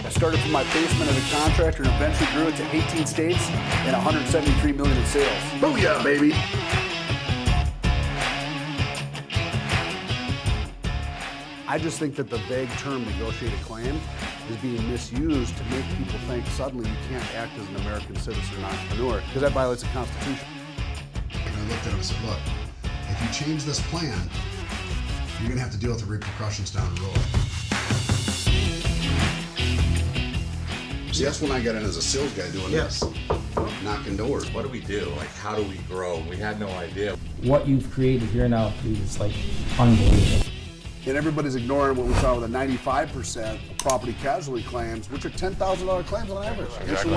I started from my basement as a contractor and eventually grew it to 18 states and 173 million in sales. Booyah, baby! I just think that the vague term negotiated claim is being misused to make people think suddenly you can't act as an American citizen or entrepreneur because that violates the Constitution. And I looked at him and said, look, if you change this plan, you're going to have to deal with the repercussions down the road. See, that's when I got in as a sales guy doing this, knocking doors. What do we do? Like, how do we grow? We had no idea. What you've created here now is like unbelievable. And everybody's ignoring what we saw with the 95% of property casualty claims, which are $10,000 claims on average. Exactly.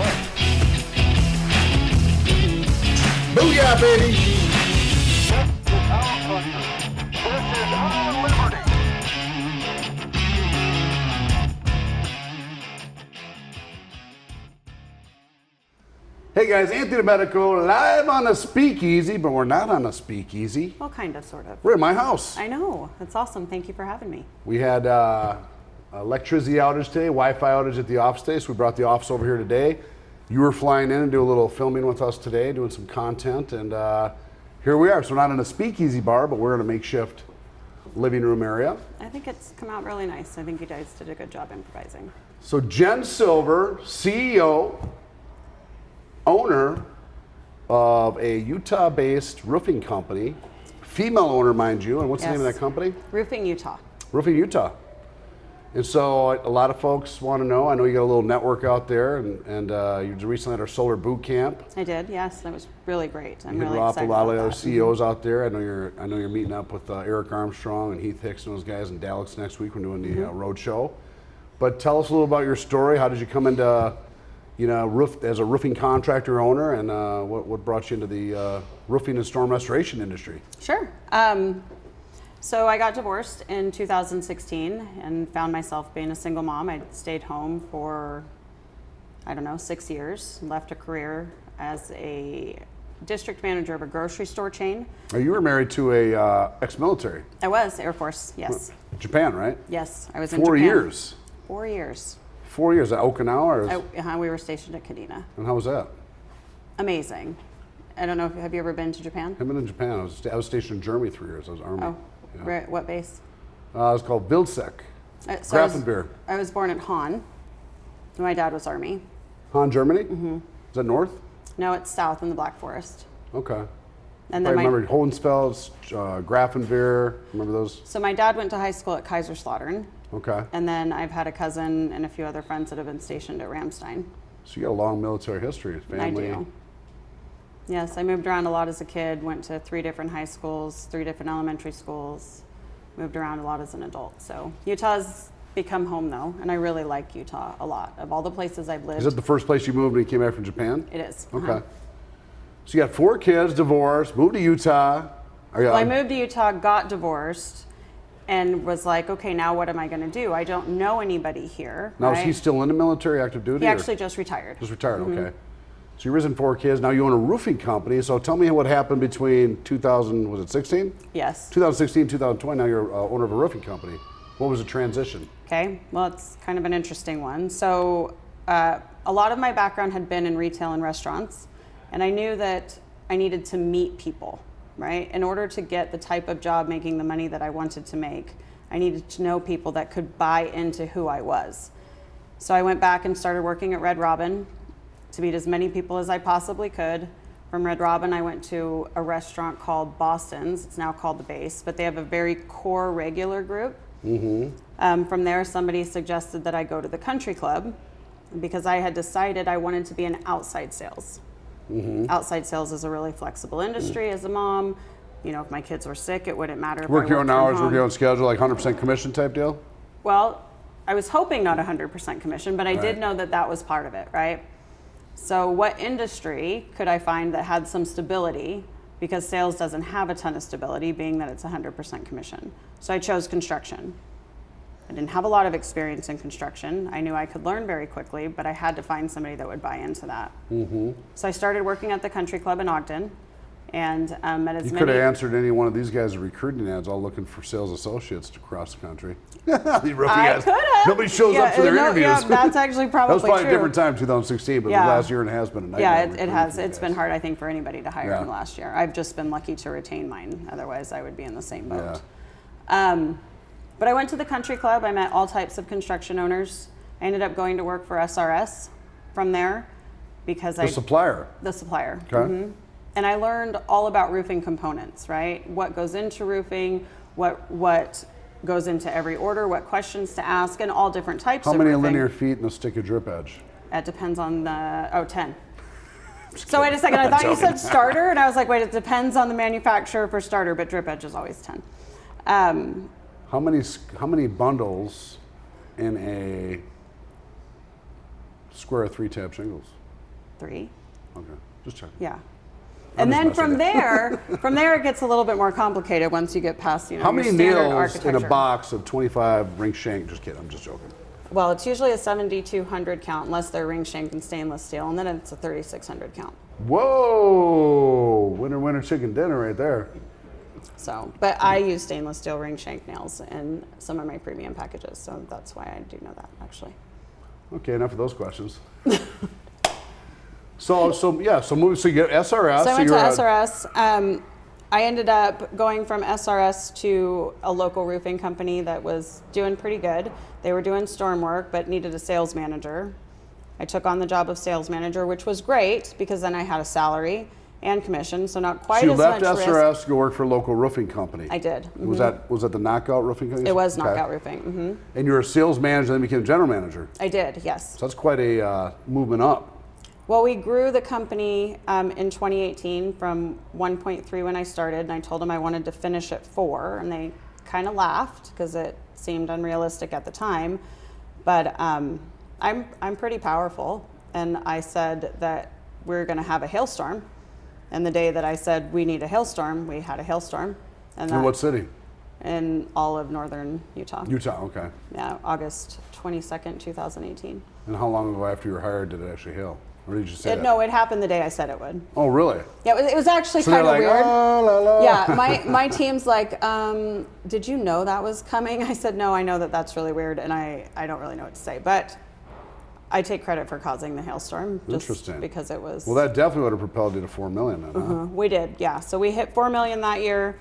Booyah, baby! This is our country. This is our liberty. Hey guys, Anthony Medico live on a speakeasy, but we're not on a speakeasy. Well, kind of, sort of. We're in my house. I know. That's awesome. Thank you for having me. We had electricity outage today, Wi-Fi outage at the office today, so we brought the office over here today. You were flying in and do a little filming with us today, doing some content, and here we are. So we're not in a speakeasy bar, but we're in a makeshift living room area. I think it's come out really nice. I think you guys did a good job improvising. So Jen Silver, CEO, owner of a Utah-based roofing company, female owner, mind you, and what's the name of that company? Roofing Utah. Roofing Utah. And so a lot of folks want to know, I know you got a little network out there, and you recently had our solar boot camp. I did, yes. That was really great. I'm You really hit off excited a lot about of other that. CEOs out there. I know you're meeting up with Eric Armstrong and Heath Hicks and those guys in Dallas next week. We're doing the road show. But tell us a little about your story. How did you come into as a roofing contractor owner, and what brought you into the roofing and storm restoration industry? Sure. So I got divorced in 2016 and found myself being a single mom. I stayed home for, 6 years, left a career as a district manager of a grocery store chain. Oh, you were married to a ex-military. I was, Air Force, yes. Japan, right? Yes, I was in 4 Japan. years. 4 years. 4 years at Okinawa? Or We were stationed at Kadena. And how was that? Amazing. I don't know, have you ever been to Japan? I've been in Japan. I was stationed in Germany 3 years. I was Army. Oh, Yeah. what base? It was called Wilczek. Grafenwehr. I was born at Han. My dad was Army. Han, Germany? Mm-hmm. Is that north? No, it's south in the Black Forest. Okay. And I then remember Hohenfels, Grafenwehr. Remember those? So my dad went to high school at Kaiserslautern. Okay. And then I've had a cousin and a few other friends that have been stationed at Ramstein. So you got a long military history, family. I do. Yes, I moved around a lot as a kid, went to 3 different high schools, 3 different elementary schools, moved around a lot as an adult. So Utah's become home though, and I really like Utah a lot. Of all the places I've lived. Is that the first place you moved when you came back from Japan? It is. Okay. So you got 4 kids, divorced, moved to Utah. Well, I moved to Utah, got divorced, and was like, okay, now what am I going to do? I don't know anybody here. Now, right? is he still in the military, active duty? He actually just retired. Just retired, okay. So you raising 4 kids. Now you own a roofing company. So tell me what happened between 2016? Yes. 2016, 2020. Now you're owner of a roofing company. What was the transition? Okay, well, it's kind of an interesting one. So a lot of my background had been in retail and restaurants, and I knew that I needed to meet people, right? In order to get the type of job making the money that I wanted to make, I needed to know people that could buy into who I was. So I went back and started working at Red Robin to meet as many people as I possibly could. From Red Robin, I went to a restaurant called Boston's. It's now called The Base, but they have a very core regular group. From there, somebody suggested that I go to the country club because I had decided I wanted to be in outside sales. Outside sales is a really flexible industry as a mom. You know, if my kids were sick, it wouldn't matter if Work I your worked own from hours, home. work your own schedule, like 100% commission type deal? Well, I was hoping not 100% commission, but I did know that that was part of it, right? So what industry could I find that had some stability? Because sales doesn't have a ton of stability, being that it's 100% commission. So I chose construction. I didn't have a lot of experience in construction. I knew I could learn very quickly, but I had to find somebody that would buy into that. So I started working at the country club in Ogden. and met as You many. could have answered any one of these guys' recruiting ads, all looking for sales associates to cross the country. The roofing I guys. could have. Nobody shows up for their interviews. Yeah, that's actually probably That was probably true. a different time, 2016, but Yeah. the last year and a half has been a nightmare. Yeah, it recruiting has. for you It's been guys. hard, I think, for anybody to hire Yeah. in the last year. I've just been lucky to retain mine. Otherwise, I would be in the same boat. But I went to the country club. I met all types of construction owners. I ended up going to work for SRS from there because The supplier. the supplier. Okay. And I learned all about roofing components, right? What goes into roofing, what goes into every order, what questions to ask, and all different types How of many roofing. linear feet and a stick of drip edge? It depends on the, 10. So wait a second, I thought you said starter, and I was like, wait, it depends on the manufacturer for starter, but drip edge is always 10. How many bundles in a square of 3-tab shingles? 3, Okay, just checking. yeah. I'm And just then messing from there it gets a little bit more complicated once you get past, How your many standard nails architecture. in a box of 25 ring shank? Just kidding, I'm just joking. Well, it's usually a 7,200 count unless they're ring shank and stainless steel, and then it's a 3,600 count. Whoa! Winner chicken dinner right there. So, but I use stainless steel ring shank nails in some of my premium packages, so that's why I do know that actually. Okay, enough of those questions. So you get SRS. So I went to you're a- SRS. I ended up going from SRS to a local roofing company that was doing pretty good. They were doing storm work, but needed a sales manager. I took on the job of sales manager, which was great because then I had a salary and commission, so not quite So you as left much risk. SRS to go work for a local roofing company. I did. Was that the Knockout Roofing Company? It was Okay. Knockout Roofing. And you were a sales manager, then became general manager. I did, yes. So that's quite a movement up. Well, we grew the company in 2018 from 1.3 when I started, and I told them I wanted to finish at 4, and they kind of laughed because it seemed unrealistic at the time. But I'm pretty powerful, and I said that we're going to have a hailstorm. And the day that I said we need a hailstorm, we had a hailstorm. And In what city? In all of northern Utah. Utah, okay. Yeah, August 22nd, 2018. And how long ago after you were hired did it actually hail? Or did you say that? No, it happened the day I said it would. Oh, really? Yeah, it was actually So they're kind of like, weird. oh, la, la. Yeah, my team's like, did you know that was coming? I said, no, I know that that's really weird, and I don't really know what to say. But I take credit for causing the hailstorm. Just Interesting. because it was. Well, that definitely would have propelled you to $4 million then, huh? We did, yeah. So we hit $4 million that year.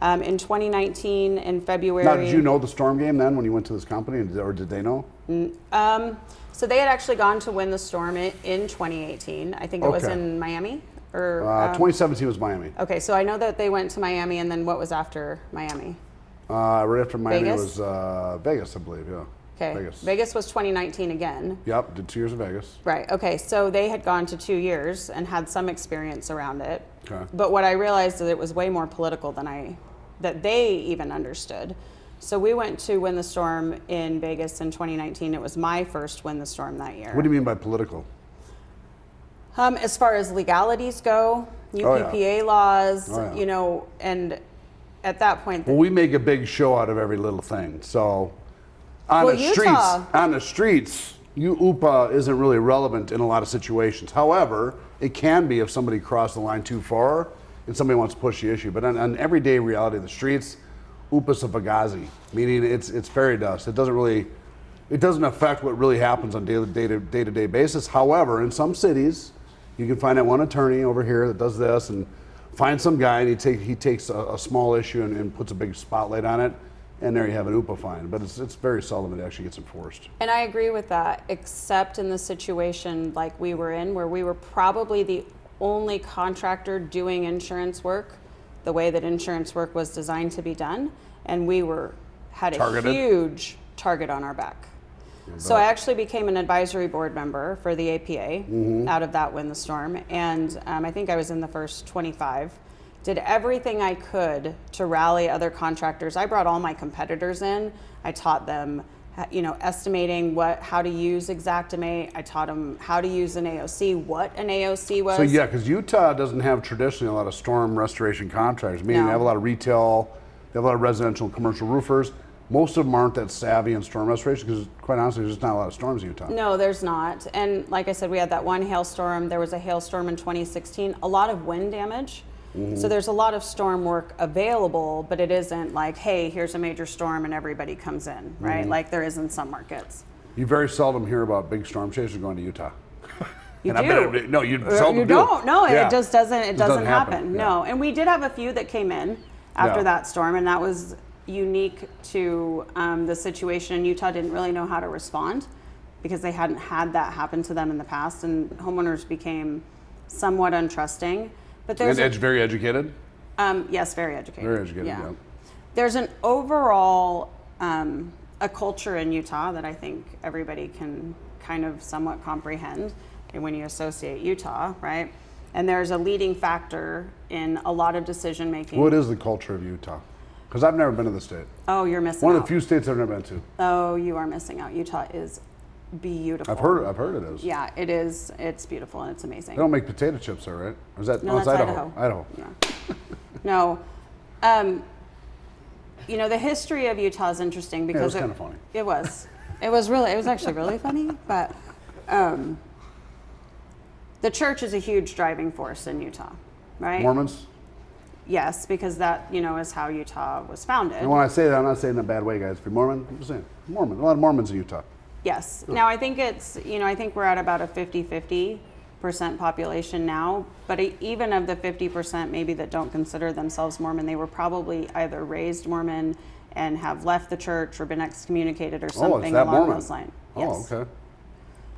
In 2019, in February. Now, did you know the storm game then when you went to this company, or did they know? So they had actually gone to win the storm in 2018. I think it was Okay. in Miami. Or 2017 was Miami. okay, so I know that they went to Miami, and then what was after Miami? Right after Miami Vegas? was Vegas, I believe, yeah. Okay, Vegas was 2019 again. Yep, did 2 years in Vegas. Right, okay, so they had gone to 2 years and had some experience around it. Okay. But what I realized is it was way more political than that they even understood. So we went to win the storm in Vegas in 2019. It was my first win the storm that year. What do you mean by political? As far as legalities go, UPPA laws, Oh, yeah. And at that point, Well, we make a big show out of every little thing. So on Well, the streets, UPA isn't really relevant in a lot of situations. However, it can be if somebody crossed the line too far and somebody wants to push the issue. But on everyday reality of the streets, UPA's a fugazi, meaning it's fairy dust. It doesn't affect what really happens on day-to-day basis. However, in some cities, you can find that one attorney over here that does this, and find some guy and he takes a small issue and puts a big spotlight on it, and there you have an UPA fine. But it's very seldom it actually gets enforced. and I agree with that, except in the situation like we were in, where we were probably the only contractor doing insurance work the way that insurance work was designed to be done, and we had a Targeted. huge target on our back. So I actually became an advisory board member for the APA out of that Win the Storm, and I think I was in the first 25. Did everything I could to rally other contractors. I brought all my competitors in. I taught them, estimating how to use Xactimate. I taught them how to use an AOC, what an AOC was. So yeah, because Utah doesn't have traditionally a lot of storm restoration contractors, meaning No. they have a lot of retail, they have a lot of residential and commercial roofers. Most of them aren't that savvy in storm restoration because, quite honestly, there's just not a lot of storms in Utah. No, there's not. And like I said, we had that one hailstorm. There was a hailstorm in 2016. A lot of wind damage. So there's a lot of storm work available, but it isn't like, hey, here's a major storm and everybody comes in, right? Like there is in some markets. You very seldom hear about big storm chasers going to Utah. You And I do. bet no, you seldom You do. don't. No, Yeah. it just doesn't. It doesn't happen. Yeah. No, and we did have a few that came in after Yeah. that storm, and that was unique to the situation. Utah didn't really know how to respond because they hadn't had that happen to them in the past, and homeowners became somewhat untrusting. But there's And very educated. yes, very educated. Very educated, yeah. There's an overall a culture in Utah that I think everybody can kind of somewhat comprehend when you associate Utah, right? And there's a leading factor in a lot of decision making. What is the culture of Utah? Because I've never been to the state. Oh, you're missing One out. of the few states I've never been to. Oh, you are missing out. Utah is beautiful. I've heard it is. Yeah, it is. It's beautiful and it's amazing. They don't make potato chips there, right? Or is that No, it's that's Idaho? Idaho. Yeah. No. You know, the history of Utah is interesting because was kinda funny. It was. It was actually really funny, but the church is a huge driving force in Utah, right? Mormons. Yes, because that, you know, is how Utah was founded. And when I say that, I'm not saying it in a bad way, guys. If you're Mormon, I'm just saying Mormon. A lot of Mormons in Utah. Yes. Now, I think it's, you know, I think we're at about a 50-50% population now, but even of the 50% maybe that don't consider themselves Mormon, they were probably either raised Mormon and have left the church or been excommunicated or Oh, it's something that along Mormon. those lines. Oh, Yes. okay.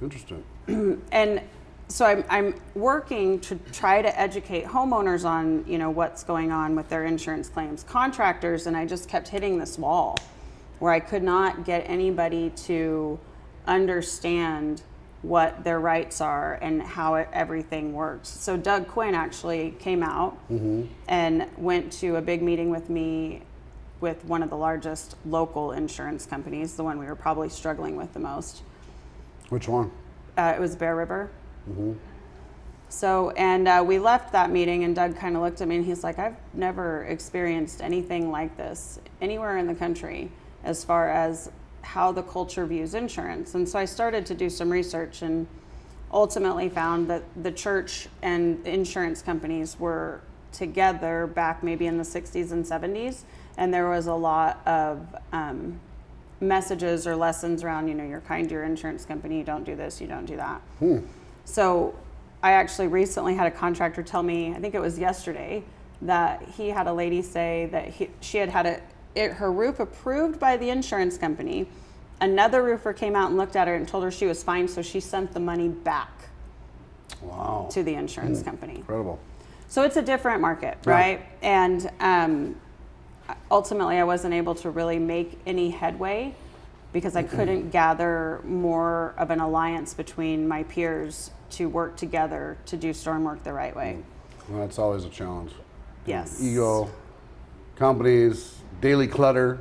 Interesting. And so I'm working to try to educate homeowners on, you know, what's going on with their insurance claims, contractors, and I just kept hitting this wall where I could not get anybody to understand what their rights are and how everything works. So Doug Quinn actually came out and went to a big meeting with me with one of the largest local insurance companies, the one we were probably struggling with the most. Which one? It was Bear River. So, and we left that meeting and Doug kind of looked at me and he's like, I've never experienced anything like this anywhere in the country as far as how the culture views insurance. And so I started to do some research and ultimately found that the church and the insurance companies were together back maybe in the 60s and 70s. And there was a lot of messages or lessons around, you know, you're kind to your insurance company, you don't do this, you don't do that. So I actually recently had a contractor tell me, I think it was yesterday, that he had a lady say that she had her roof approved by the insurance company. Another roofer came out and looked at her and told her she was fine, so she sent the money back Wow. to the insurance company. Incredible. So it's a different market, Yeah. right? And ultimately, I wasn't able to really make any headway because I couldn't gather more of an alliance between my peers to work together to do storm work the right way. Well, that's always a challenge. Yes. Ego, companies, daily clutter.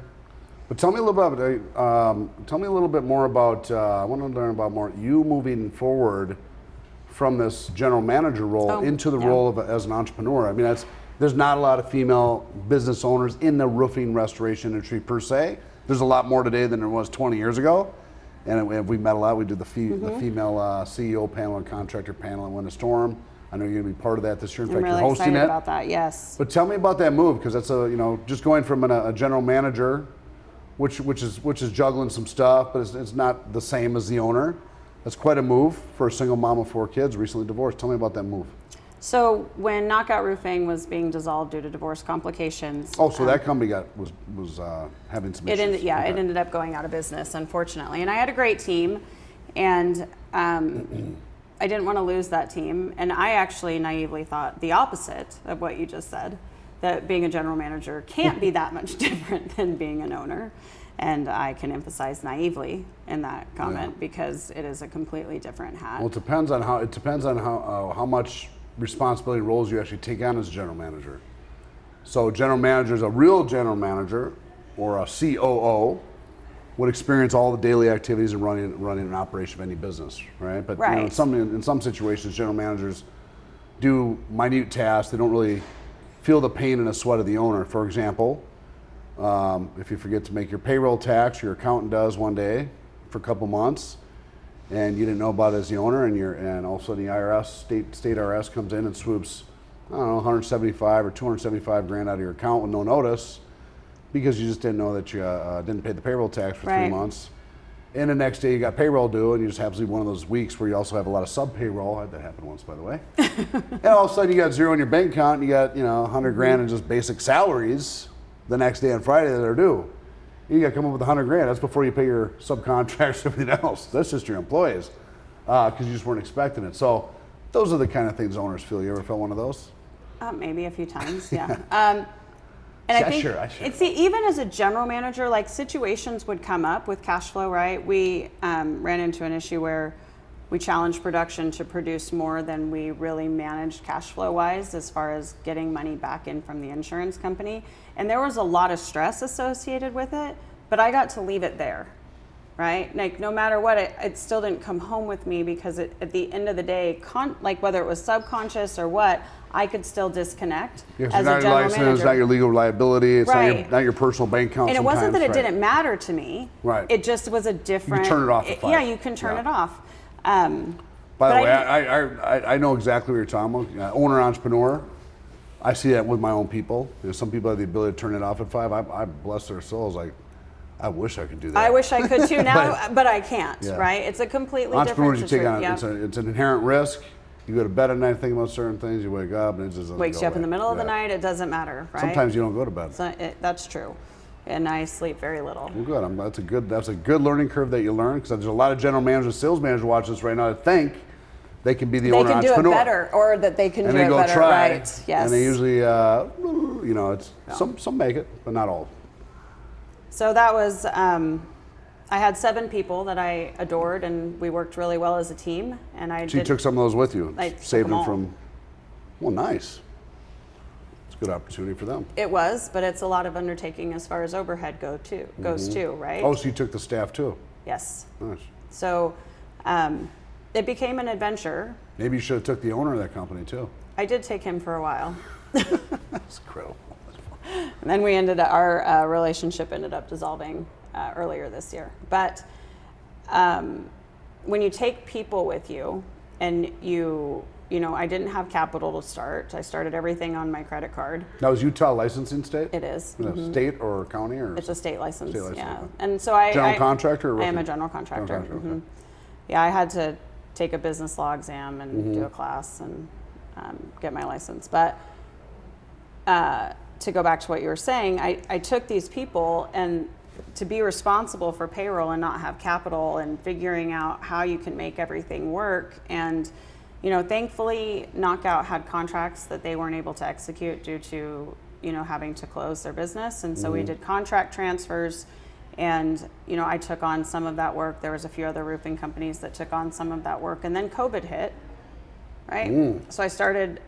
But tell me a little bit more about. I want to learn about more you moving forward from this general manager role into the yeah. role of as an entrepreneur. I mean, there's not a lot of female business owners in the roofing restoration industry per se. There's a lot more today than there was 20 years ago. And we met a lot. We did the female CEO panel and contractor panel and Win a Storm. I know you're going to be part of that this year. In I'm fact, really you're hosting excited it. about that, yes. But tell me about that move, because that's just going from a general manager, which is juggling some stuff, but it's not the same as the owner. That's quite a move for a single mom of 4 kids, recently divorced. Tell me about that move. So when Knockout Roofing was being dissolved due to divorce complications. Oh, so that company was having some issues. It Okay. ended up going out of business, unfortunately. And I had a great team, and I didn't want to lose that team. And I actually naively thought the opposite of what you just said, that being a general manager can't be that much different than being an owner. And I can emphasize naively in that comment because it is a completely different hat. Well, it depends on how much responsibility and roles you actually take on as a general manager. So general manager is a real general manager or a COO would experience all the daily activities and running an operation of any business, right? But Right. in some situations, general managers do minute tasks. They don't really feel the pain and the sweat of the owner. For example, if you forget to make your payroll tax, your accountant does one day for a couple months, and you didn't know about it as the owner, and all of a sudden the IRS, state IRS comes in and swoops I don't know, 175 or 275 grand out of your account with no notice because you just didn't know that you didn't pay the payroll tax for 3 Right. months. And the next day you got payroll due, and you just happens to be one of those weeks where you also have a lot of sub payroll. I had that happen once, by the way. And all of a sudden you got zero in your bank account, and you got 100 grand in just basic salaries the next day on Friday that are due. You got to come up with 100 grand. That's before you pay your subcontractors and everything else. That's just your employees because you just weren't expecting it. So those are the kind of things owners feel. You ever felt one of those? Maybe a few times, yeah. And I think Sure. it's even as a general manager, like situations would come up with cash flow, right? We ran into an issue where we challenged production to produce more than we really managed cash flow wise as far as getting money back in from the insurance company. And there was a lot of stress associated with it, but I got to leave it there, right? Like no matter what, it still didn't come home with me because at the end of the day, like whether it was subconscious or what, I could still disconnect Yes, as not a your general license, manager. not your legal liability, it's Right. not your personal bank account. And it wasn't that it sometimes, right. didn't matter to me. Right. It just was a different. turn it off at 5. Yeah, you can turn Yeah. it off. By the but way, I know exactly what you're talking about. Owner entrepreneur, I see that with my own people. Some people have the ability to turn it off at 5. I bless their souls. I wish I could do that. I wish I could too now, but I can't. Yeah. Right? It's a completely Entrepreneurs, you different take on situation. it's an inherent risk. You go to bed at night thinking about certain things. You wake up and it just doesn't Wakes go you up in away. the middle of the Yeah. night. It doesn't matter. Right? Sometimes you don't go to bed. That's true, and I sleep very little. Well, good. That's a good learning curve that you learn because there's a lot of general managers, sales managers watching this right now that think they can be the They owner can do it entrepreneur. better, or that they can And do they it go better. try, Right? Yes. and they usually, it's some make it, but not all. So that was, I had 7 people that I adored, and we worked really well as a team. And So you took some of those with you, I took saved them them all. from. Well, nice. It's a good opportunity for them. It was, but it's a lot of undertaking as far as overhead goes too, right? Oh, so you took the staff too. Yes. Nice. So it became an adventure. Maybe you should have took the owner of that company too. I did take him for a while. That's incredible. And then our relationship ended up dissolving earlier this year. But when you take people with you, and I didn't have capital to start. I started everything on my credit card. Now, is Utah licensing state? It is. Is it State or county or? It's a state license. State license, Yeah. okay. And so I General contractor or I am a roofing? general contractor. General contractor, okay. Yeah, I had to take a business law exam and Mm-hmm. do a class and get my license. But to go back to what you were saying, I took these people and to be responsible for payroll and not have capital and figuring out how you can make everything work. And thankfully, Knockout had contracts that they weren't able to execute due to having to close their business, and so we did contract transfers. And I took on some of that work. There was a few other roofing companies that took on some of that work, and then COVID hit, right? So I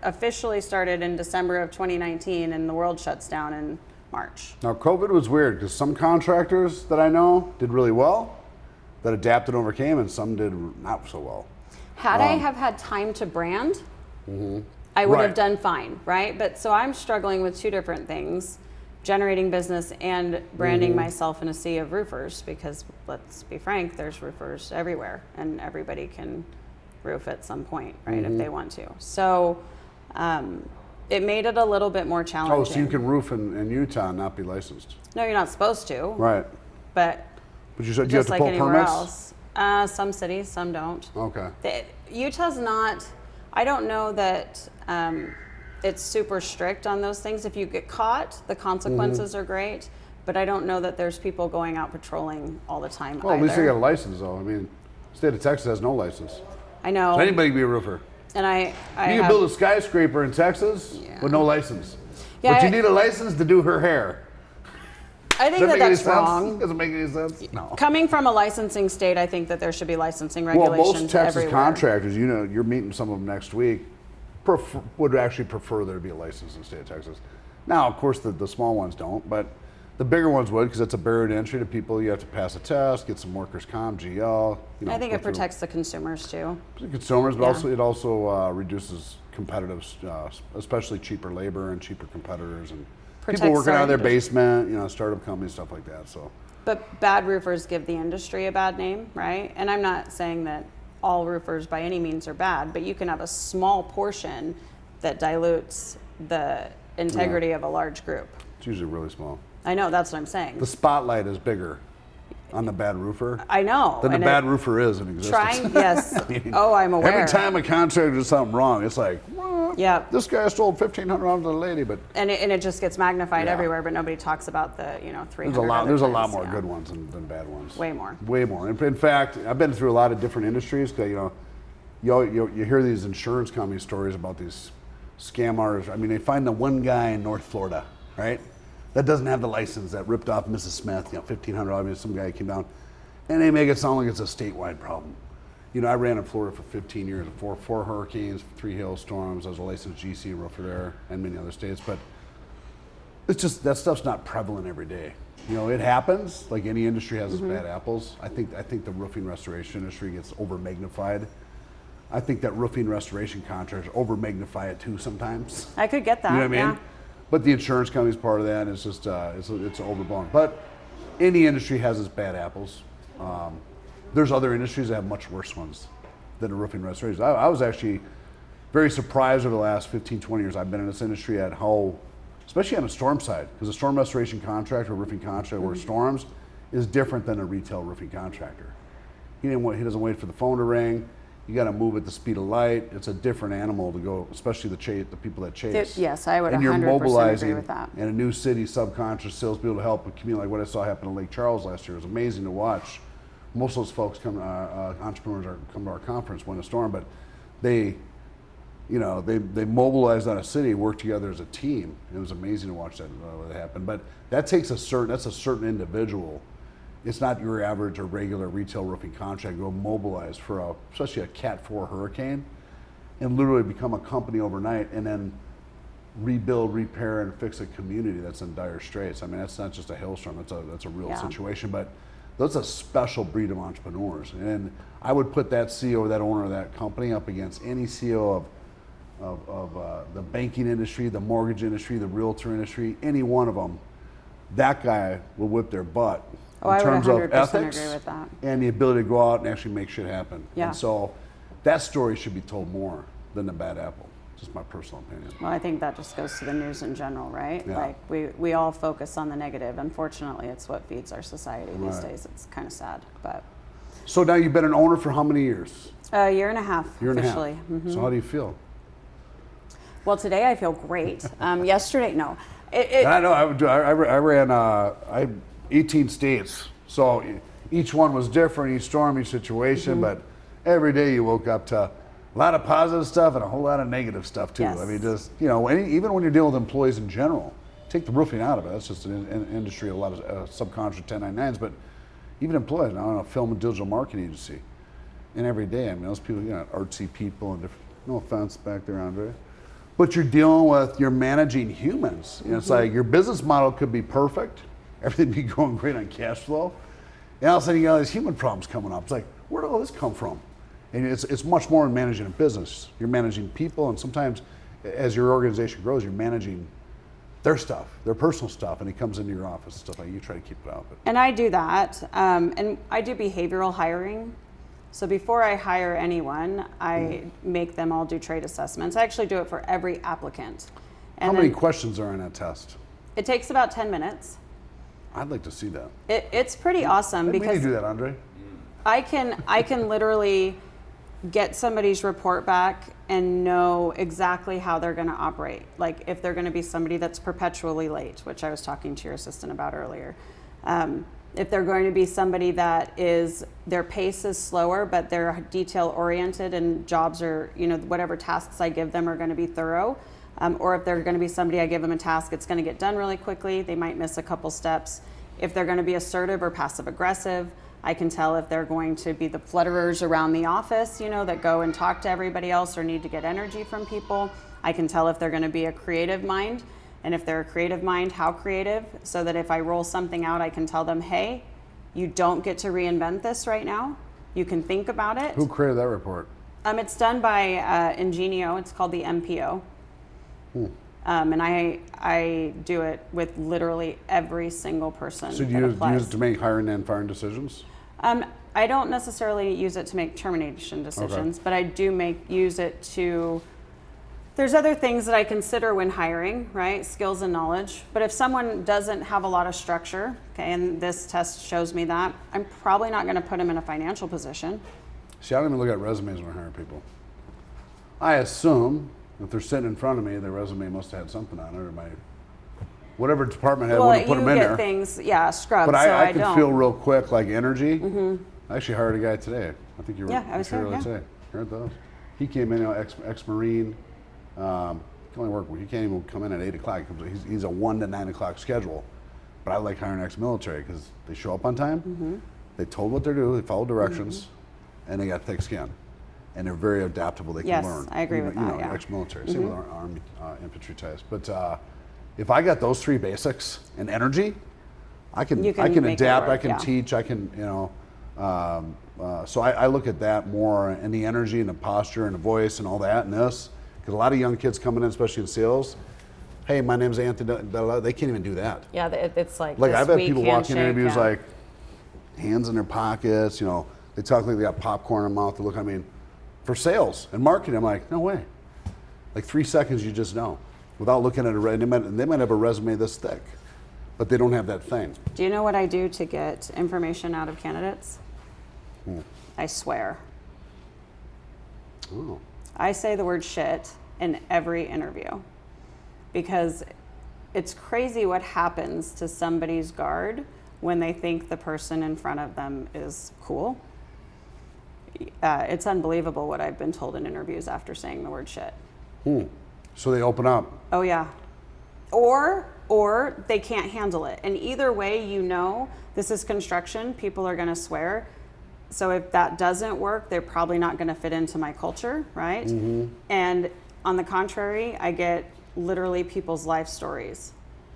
officially started in December of 2019, and the world shuts down in March. Now, COVID was weird because some contractors that I know did really well, that adapted and overcame, and some did not so well. Had I have had time to brand, I would Right. have done fine, right? But so I'm struggling with 2 different things: generating business and branding myself in a sea of roofers, because let's be frank, there's roofers everywhere and everybody can roof at some point, right? If they want to. So it made it a little bit more challenging. Oh, so you can roof in Utah and not be licensed. No, you're not supposed to, Right. but But you said you have just to like pull anywhere permits? else. Some cities, some don't. Okay. Utah's not, I don't know that it's super strict on those things. If you get caught, the consequences are great, but I don't know that there's people going out patrolling all the time Well, at either. least they got a license, though. I mean, the state of Texas has no license. I know. So anybody can be a roofer. And I You can have- build a skyscraper in Texas with no license. Yeah, but you I- need a license to do her hair. I think Does that make any that's sense? wrong. Doesn't make any sense? No. Coming from a licensing state, I think that there should be licensing Well, regulations most Texas everywhere. contractors, you're meeting some of them next week, would actually prefer there to be a license in the state of Texas. Now, of course, the small ones don't, but the bigger ones would, because it's a barrier to entry to people. You have to pass a test, get some workers' comp, GL. I think go it through protects the consumers too. consumers, but Yeah. it also reduces competitive, especially cheaper labor and cheaper competitors and people Protects working out of their our basement, startup companies, stuff like that. So. But bad roofers give the industry a bad name, right? And I'm not saying that all roofers by any means are bad, but you can have a small portion that dilutes the integrity of a large group. It's usually really small. I know, that's what I'm saying. The spotlight is bigger on the bad roofer I know. than the and bad roofer is in existence. Trying, yes. Oh, I'm aware. Every time a contractor does something wrong, it's like, what? Yeah. This guy stole $1,500 to the lady, but And it just gets magnified Yeah. everywhere, but nobody talks about the 300. there's a other lot times, more yeah. good ones than bad ones. Way more. Way more. In fact, I've been through a lot of different industries. 'Cause, you hear these insurance company stories about these scammers. I mean, they find the one guy in North Florida, right? That doesn't have the license that ripped off Mrs. Smith, $1,500. I mean, some guy came down, and they make it sound like it's a statewide problem. I ran in Florida for 15 years, four hurricanes, 3 hailstorms. I was a licensed GC roofer there, and many other states. But it's just that stuff's not prevalent every day. It happens. Like any industry has its bad apples. I think the roofing restoration industry gets over magnified. I think that roofing restoration contractors over magnify it too sometimes. I could get that. You know what I mean? Yeah. But the insurance company's part of that. And it's just it's overblown. But any industry has its bad apples. There's other industries that have much worse ones than the roofing restoration. I was actually very surprised over the last 15, 20 years I've been in this industry at how, especially on the storm side, because a storm restoration contractor, a roofing contractor where storms is different than a retail roofing contractor. He doesn't wait for the phone to ring. You got to move at the speed of light. It's a different animal to go, especially the people that chase. Yes, I would And you're 100% mobilizing agree with that. in a new city, subconscious salespeople to help a community like what I saw happen in Lake Charles last year. It was amazing to watch. Most of those folks entrepreneurs come to our conference when a storm, but they mobilized on a city, worked together as a team. It was amazing to watch that happen. But that's a certain individual. It's not your average or regular retail roofing contract go mobilize for especially a Cat 4 hurricane and literally become a company overnight and then rebuild, repair, and fix a community that's in dire straits. I mean, that's not just a hailstorm, that's a real situation, but that's a special breed of entrepreneurs. And I would put that CEO or that owner of that company up against any CEO of the banking industry, the mortgage industry, the realtor industry, any one of them. That guy will whip their butt Oh, in I would terms of 100% ethics agree with that. and the ability to go out and actually make shit happen. Yeah. And so that story should be told more than the bad apple. Just my personal opinion. Well, I think that just goes to the news in general, right? Yeah. Like we all focus on the negative. Unfortunately, it's what feeds our society these Right. days. It's kind of sad, but So now you've been an owner for how many years? a year and a half Year and officially. a half. Mhm. So how do you feel? Well, today I feel great. Yesterday, no. And I know I ran 18 states, so each one was different, each storm, each situation. But every day you woke up to a lot of positive stuff and a whole lot of negative stuff too. Yes. I mean, just even when you're dealing with employees in general, take the roofing out of it. That's just an industry, a lot of subcontract 1099s. But even employees, I own a film and digital marketing agency, and every day, I mean, those people, artsy people and different. No offense back there, Andre. But you're managing humans. It's like your business model could be perfect, everything be going great on cash flow, and all of a sudden you got all these human problems coming up. It's like, where did all this come from? And it's much more in managing a business. You're managing people, and sometimes as your organization grows, you're managing their stuff, their personal stuff, and it comes into your office and stuff like that. You try to keep it out. But And I do that. And I do behavioral hiring. So before I hire anyone, I make them all do trade assessments. I actually do it for every applicant. how many questions are in that test? It takes about 10 minutes. I'd like to see that. It's pretty awesome We need to because do that, Andre. I can literally get somebody's report back and know exactly how they're going to operate. Like if they're going to be somebody that's perpetually late, which I was talking to your assistant about earlier. If they're going to be somebody that their pace is slower, but they're detail oriented and jobs are, whatever tasks I give them are going to be thorough. Or if they're going to be somebody, I give them a task, it's going to get done really quickly. They might miss a couple steps. If they're going to be assertive or passive aggressive, I can tell if they're going to be the flutterers around the office, that go and talk to everybody else or need to get energy from people. I can tell if they're going to be a creative mind. And if they're a creative mind, how creative? So that if I roll something out, I can tell them, hey, you don't get to reinvent this right now. You can think about it. Who created that report? It's done by Ingenio. It's called the MPO. And I do it with literally every single person. So do that you applies. use it to make hiring and firing decisions? I don't necessarily use it to make termination decisions, but I do use it to There's other things that I consider when hiring, right? Skills and knowledge. But if someone doesn't have a lot of structure, okay, and this test shows me that, I'm probably not going to put them in a financial position. See, I don't even look at resumes when I hire people. I assume if they're sitting in front of me, their resume must have had something on it, or my whatever department head would have put them in you there. get things, yeah, scrubbed. But so I can don't. feel real quick like energy. I actually hired a guy today. I think you were. Yeah, I was here. here, yeah. Say. Heard those. He came in, ex-Marine. He only work. He can't even come in at 8 o'clock. He's a 1 to 9 o'clock schedule. But I like hiring ex-military because they show up on time. They told what they're doing. They follow directions, and they got thick skin, and they're very adaptable. They can Yes, learn. I agree with that, You know, yeah. ex-military. Same with our Army infantry types. But if I got those 3 basics and energy, I can You can make it adapt. work, I can yeah. teach. I can so I look at that more, and the energy and the posture and the voice and all that and this, because a lot of young kids coming in, especially in sales, hey, my name's Anthony, they can't even do that. Yeah, it's like Like this I've had weak people walk in handshake, interviews yeah. like hands in their pockets, they talk like they got popcorn in their mouth. They look, for sales and marketing, I'm like, no way. Like 3 seconds, you just know without looking at a resume. They might have a resume this thick, but they don't have that thing. Do you know what I do to get information out of candidates? I swear. Oh. I say the word shit in every interview because it's crazy what happens to somebody's guard when they think the person in front of them is cool. It's unbelievable what I've been told in interviews after saying the word shit. So they open up. Oh yeah. Or they can't handle it. And either way, this is construction, people are going to swear. So if that doesn't work, they're probably not going to fit into my culture, right? And on the contrary, I get literally people's life stories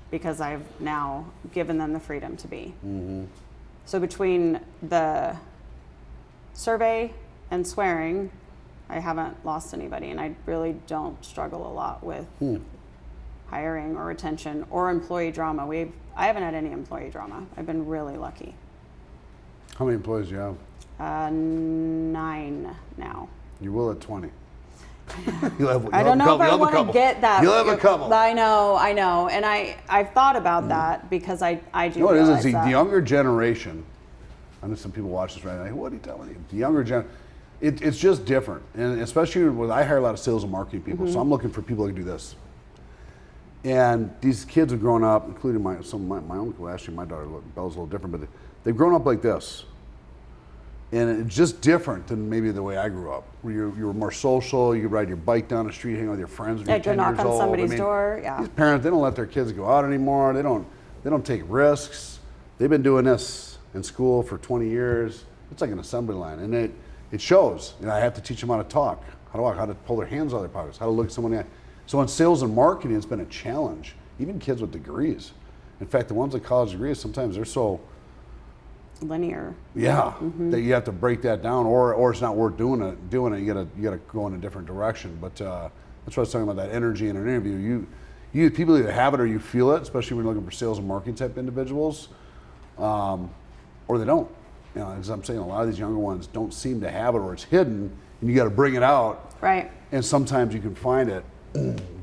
because I've now given them the freedom to be. So between the survey and swearing, I haven't lost anybody, and I really don't struggle a lot with hiring or retention or employee drama. I haven't had any employee drama. I've been really lucky. How many employees do you have? 9 now. You will at 20. I don't know if I want to get that. You'll have a couple. I know. And I've thought about that because I do You know what it is? realize It's that. the younger generation. I know some people watch this right now. Like, what are you telling me? The younger gen, it's just different, and especially when I hire a lot of sales and marketing people, so I'm looking for people who can do this. And these kids have grown up, including my own. Well, actually, my daughter Bella's a little different, but they've grown up like this. And it's just different than maybe the way I grew up, where you were more social. You could ride your bike down the street, hang out with your friends when Yeah, you're go 10 knock years on old. somebody's door, yeah. These parents, they don't let their kids go out anymore. They don't take risks. They've been doing this in school for 20 years. It's like an assembly line, and it shows. I have to teach them how to talk, how to walk, how to pull their hands out of their pockets, how to look at someone in the eye. So in sales and marketing, it's been a challenge. Even kids with degrees. In fact, the ones with college degrees, sometimes they're so linear. that you have to break that down, or it's not worth doing it. You gotta go in a different direction. But that's what I was talking about, that energy in an interview. You people either have it or you feel it, especially when you're looking for sales and marketing type individuals, or they don't. As I'm saying, a lot of these younger ones don't seem to have it, or it's hidden, and you got to bring it out. Right. And sometimes you can find it.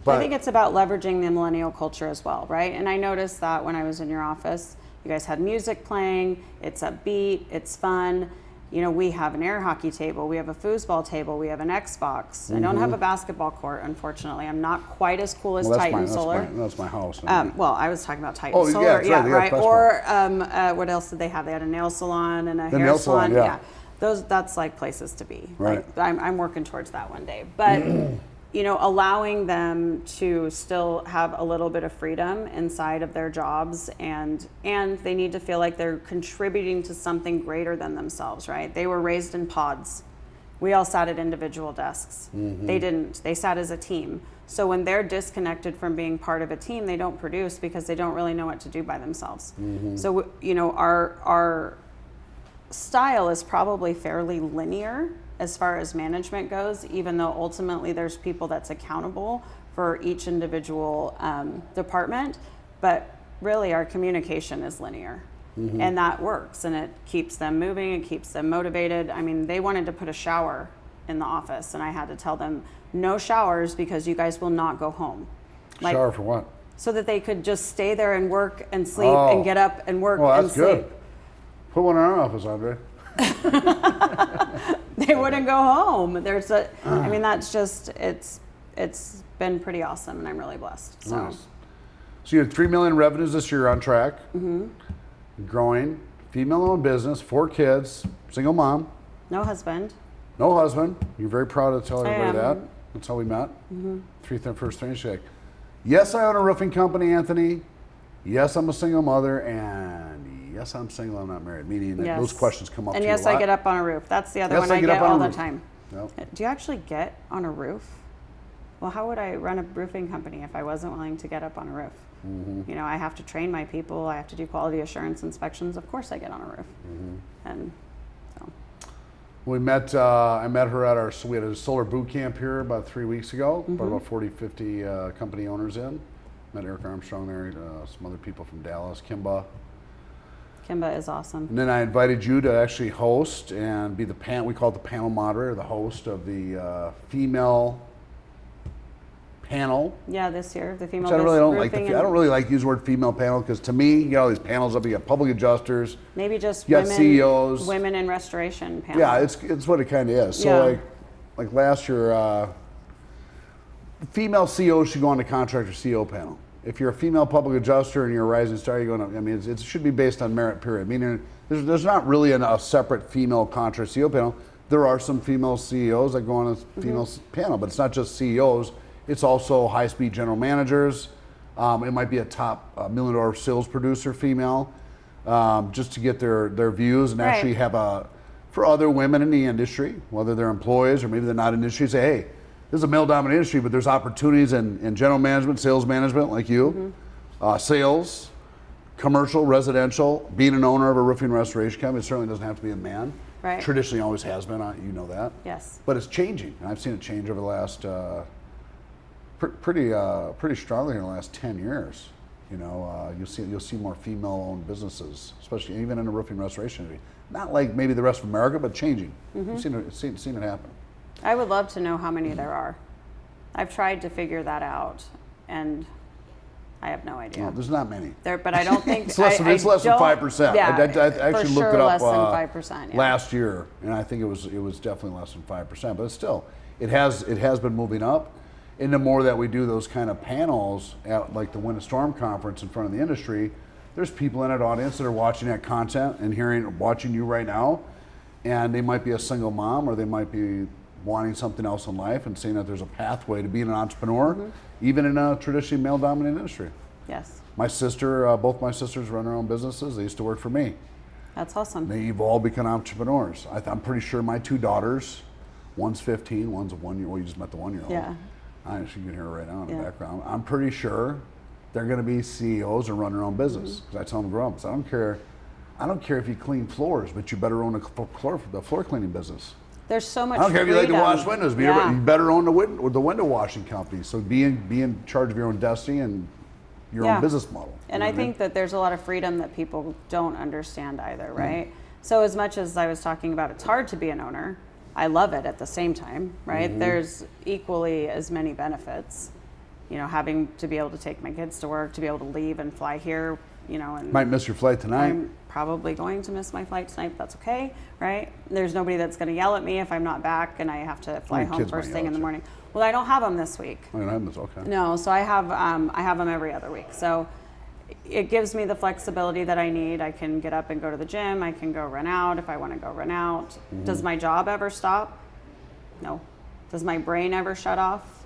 But I think it's about leveraging the millennial culture as well, right? And I noticed that when I was in your office, you guys had music playing, it's upbeat, it's fun. We have an air hockey table, we have a foosball table, we have an Xbox. I don't have a basketball court, unfortunately. I'm not quite as cool as Titan Solar. That's my house. Well, I was talking about Titan Oh, yeah, Solar. that's right, they got right. press Or what else did they have? They had a nail salon and a hair nail salon, salon. yeah. That's like places to be. Right. Like, I'm working towards that one day. But allowing them to still have a little bit of freedom inside of their jobs, and they need to feel like they're contributing to something greater than themselves, right? They were raised in pods. We all sat at individual desks. They didn't. They sat as a team. So when they're disconnected from being part of a team, they don't produce because they don't really know what to do by themselves. So, our style is probably fairly linear as far as management goes, even though ultimately there's people that's accountable for each individual department. But really our communication is linear. And that works, and it keeps them moving, it keeps them motivated. I mean, they wanted to put a shower in the office, and I had to tell them no showers because you guys will not go home. Like, Shower for what? so that they could just stay there and work and sleep Oh. and get up and work Well, and that's sleep. good. Put one in our office, Andre. They wouldn't go home. I mean, that's just, it's been pretty awesome, and I'm really blessed. So Nice. So you had $3 million revenues this year, on track. Growing, female-owned business, 4 kids, single mom, no husband. no husband. You're very proud to tell everybody am. that. That's how we met. First thing shake. Yes, I own a roofing company, Anthony. Yes, I'm a single mother, and yes, I'm single. I'm not married. Meaning that Yes. those questions come up. And to yes, you a lot. I get up on a roof. That's the other Yes, one I I get get up on a all the roof. time. Yep. Do you actually get on a roof? Well, how would I run a roofing company if I wasn't willing to get up on a roof? You know, I have to train my people. I have to do quality assurance inspections. Of course, I get on a roof. And so, We met. I met her at we had a solar boot camp here about 3 weeks ago. Brought about 40, 50 company owners in. Met Eric Armstrong there. Some other people from Dallas, Kimba. Kimba is awesome. And then I invited you to actually host and be we call it the panel moderator, the host of the female panel. Yeah, this year the female. Which I really don't like. roofing I don't really like to use the word female panel because to me, you got all these panels up. You got public adjusters. Maybe just You got women. CEOs. Women in restoration panel. Yeah, it's what it kind of is. So Yeah. like last year, female CEOs should go on the contractor CEO panel. If you're a female public adjuster and you're a rising star, you're going to. I mean, it should be based on merit. Period. Meaning, there's not really a separate female contractor CEO panel. There are some female CEOs that go on a female panel, but it's not just CEOs. It's also high-speed general managers. It might be a top $1 million sales producer, female, just to get their views and actually have for other women in the industry, whether they're employees or maybe they're not in the industry, say, hey, this is a male-dominated industry, but there's opportunities in general management, sales management, like you, sales, commercial, residential, being an owner of a roofing restoration company. It certainly doesn't have to be a man. Right. Traditionally always has been, you know that. Yes. But it's changing. And I've seen it change over the last, pretty strongly in the last 10 years. You know, you'll see more female-owned businesses, especially even in the roofing restoration industry. Not like maybe the rest of America, but changing. You've seen it happen. I would love to know how many there are. I've tried to figure that out, and I have no idea. No, there's not many. But I don't think It's less than 5%. Yeah, I actually for looked sure it up less than 5%. Yeah. last year, and I think it was definitely less than 5%. But it's still, it has been moving up. And the more that we do those kind of panels at like the Winter Storm Conference in front of the industry, there's people in that audience that are watching that content and watching you right now, and they might be a single mom or they might be wanting something else in life and seeing that there's a pathway to being an entrepreneur, even in a traditionally male-dominated industry. Yes. Both my sisters run their own businesses. They used to work for me. That's awesome. They've all become entrepreneurs. I'm pretty sure my 2 daughters, one's 15, one's a 1-year-old. Well, you just met the 1-year-old. Yeah. I actually can hear her right now in the Yeah. background. I'm pretty sure they're going to be CEOs and run their own business. Because I tell them to grow up. So I don't care if you clean floors, but you better own the floor cleaning business. There's so much I don't care if you like to freedom. wash windows, but Yeah. you better own the window washing company. So be in charge of your own destiny and your Yeah. own business model. And You know I what mean? think that there's a lot of freedom that people don't understand either, right? So as much as I was talking about it's hard to be an owner, I love it at the same time, right? There's equally as many benefits. You know, having to be able to take my kids to work, to be able to leave and fly here, you know, and Might miss your flight tonight. I'm probably going to miss my flight tonight, but that's okay, right? There's nobody that's going to yell at me if I'm not back and I have to fly Your home kids first might thing yell in the at you. morning. Well, I don't have them this week. I mean, okay. No, so I have them every other week. So it gives me the flexibility that I need. I can get up and go to the gym. I can go run out if I want to go run out. Does my job ever stop? No. Does my brain ever shut off?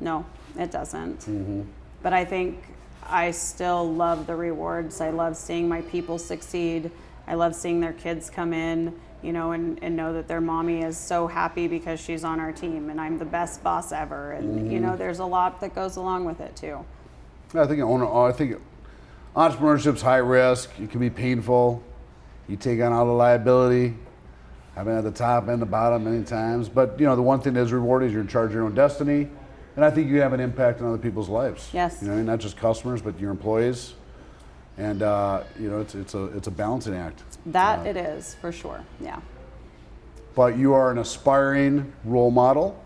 No, it doesn't. But I think I still love the rewards. I love seeing my people succeed. I love seeing their kids come in, you know, and know that their mommy is so happy because she's on our team and I'm the best boss ever. And, you know, there's a lot that goes along with it too. I think entrepreneurship's high risk. It can be painful. You take on all the liability. I've been at the top and the bottom many times. But, you know, the one thing that is rewarding is you're in charge of your own destiny. And I think you have an impact on other people's lives. Yes. You know, not just customers, but your employees. And, you know, it's a balancing act. That it is, for sure, yeah. but you are an aspiring role model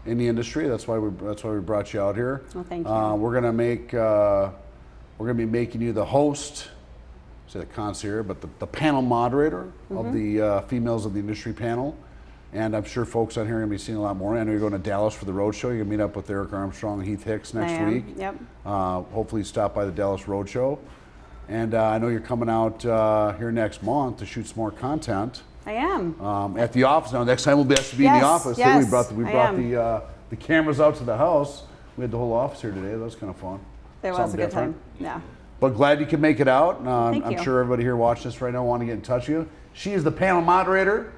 in the industry. That's why we brought you out here. Well, thank you. We're gonna be making you the host, say the concierge, but the panel moderator of the females of the industry panel. And I'm sure folks on here are gonna be seeing a lot more. I know you're going to Dallas for the roadshow. You're gonna meet up with Eric Armstrong and Heath Hicks next week. Yep. Hopefully stop by the Dallas roadshow. And I know you're coming out here next month to shoot some more content. I am. At the office. Now, next time we'll be in the office. Yes, We brought the cameras out to the house. We had the whole office here today. That was kind of fun. There was Something a good different. time. Yeah. But glad you could make it out. Thank I'm you. sure everybody here watching this right now want to get in touch with you. She is the panel moderator,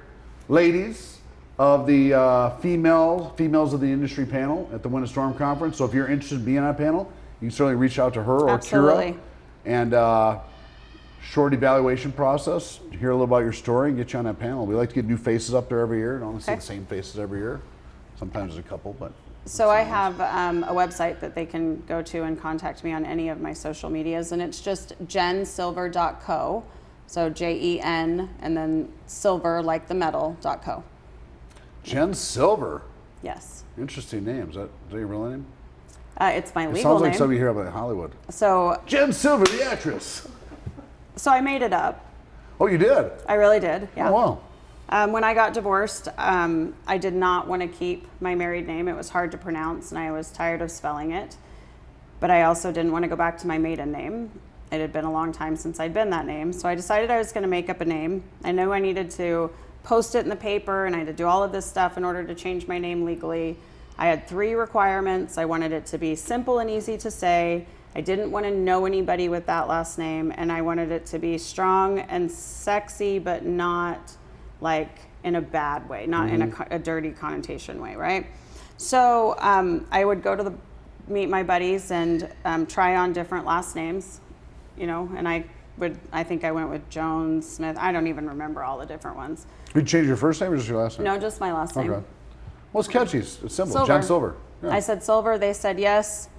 ladies, of the females of the industry panel at the Winter Storm Conference. So if you're interested in being on a panel, you can certainly reach out to her or Absolutely. Kira. And short evaluation process, hear a little about your story and get you on that panel. We like to get new faces up there every year. Don't only see Okay. the same faces every year. Sometimes there's a couple, but. So I have a website that they can go to and contact me on any of my social medias, and it's just jensilver.co. So JEN and then silver like the metal.co. Jen Silver. Yes. Interesting name. Is that your real name? It's my It legal sounds like name. somebody here about Hollywood. So Jen Silver, the actress. I made it up. Oh, you did? I really did. Yeah. Oh, wow. When I got divorced, I did not want to keep my married name. It was hard to pronounce, and I was tired of spelling it. But I also didn't want to go back to my maiden name. It had been a long time since I'd been that name. So I decided I was going to make up a name. I knew I needed to post it in the paper, and I had to do all of this stuff in order to change my name legally. I had 3 requirements. I wanted it to be simple and easy to say. I didn't want to know anybody with that last name, and I wanted it to be strong and sexy, but not like in a bad way, not in a dirty connotation way, right? So I would go to meet my buddies and try on different last names, and I think I went with Jones, Smith. I don't even remember all the different ones. Did you change your first name or just your last name? No, just my last name. Okay. Well, it's catchy. It's simple. Silver. Jen Silver. Yeah. I said Silver. They said yes.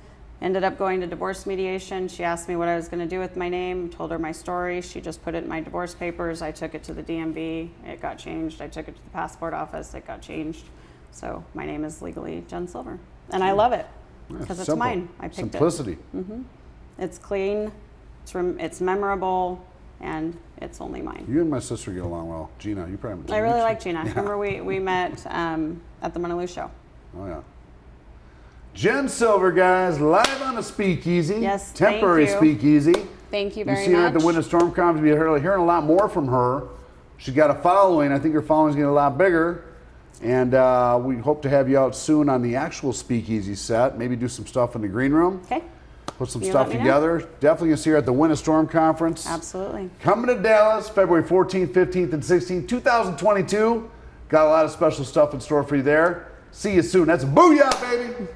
Ended up going to divorce mediation. She asked me what I was going to do with my name. Told her my story. She just put it in my divorce papers. I took it to the DMV. It got changed. I took it to the passport office. It got changed. So my name is legally Jen Silver, and I love it because it's simple. mine. I picked Simplicity. it. It's clean. It's memorable, and it's only mine. You and my sister get along well. Gina, you probably. I really like Gina. Remember we met at the Monaloo show. Oh yeah. Jen Silver, guys, live on the Speakeasy. Yes, Temporary thank you. Speakeasy. Thank you You very see her at the much. Winter Storm Conference. You're hearing a lot more from her. She's got a following. I think her following's getting a lot bigger. And we hope to have you out soon on the actual Speakeasy set. Maybe do some stuff in the green room. Okay. Put some You stuff let me know. together. Definitely gonna see her at the Winter Storm Conference. Absolutely. Coming to Dallas, February 14th, 15th, and 16th, 2022. Got a lot of special stuff in store for you there. See you soon. That's a booyah, baby.